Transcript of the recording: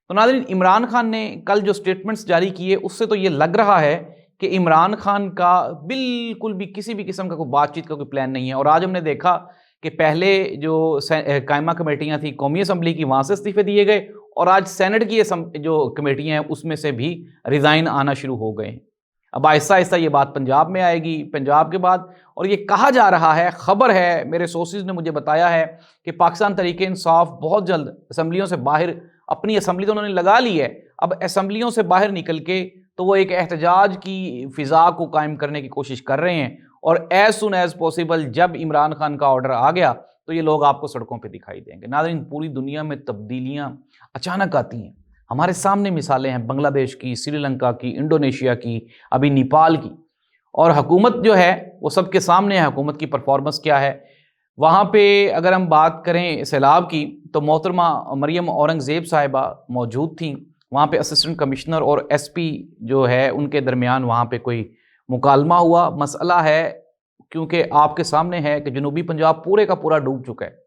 تو ناظرین، عمران خان نے کل جو سٹیٹمنٹس جاری کیے اس سے تو یہ لگ رہا ہے کہ عمران خان کا بالکل بھی کسی بھی قسم کا کوئی بات چیت کا کوئی پلان نہیں ہے۔ اور آج ہم نے دیکھا کہ پہلے جو قائمہ کمیٹیاں تھیں قومی اسمبلی کی، وہاں سے استعفے دیے گئے، اور آج سینٹ کی جو کمیٹیاں ہیں اس میں سے بھی ریزائن آنا شروع ہو گئے ہیں۔ اب آہستہ آہستہ یہ بات پنجاب میں آئے گی، پنجاب کے بعد، اور یہ کہا جا رہا ہے، خبر ہے، میرے سورسز نے مجھے بتایا ہے کہ پاکستان تحریک انصاف بہت جلد اسمبلیوں سے باہر، اپنی اسمبلی تو انہوں نے لگا لی ہے، اب اسمبلیوں سے باہر نکل کے تو وہ ایک احتجاج کی فضا کو قائم کرنے کی کوشش کر رہے ہیں، اور ایز سون ایز پاسبل جب عمران خان کا آرڈر آ گیا تو یہ لوگ آپ کو سڑکوں پہ دکھائی دیں گے۔ ناظرین، پوری دنیا میں تبدیلیاں اچانک آتی ہیں، ہمارے سامنے مثالیں ہیں بنگلہ دیش کی، سری لنکا کی، انڈونیشیا کی، ابھی نیپال کی، اور حکومت جو ہے وہ سب کے سامنے ہے، حکومت کی پرفارمنس کیا ہے۔ وہاں پہ اگر ہم بات کریں سیلاب کی تو محترمہ مریم اورنگزیب صاحبہ موجود تھیں، وہاں پہ اسسٹنٹ کمشنر اور ایس پی جو ہے ان کے درمیان وہاں پہ کوئی مکالمہ ہوا۔ مسئلہ ہے، کیونکہ آپ کے سامنے ہے کہ جنوبی پنجاب پورے کا پورا ڈوب چکا ہے،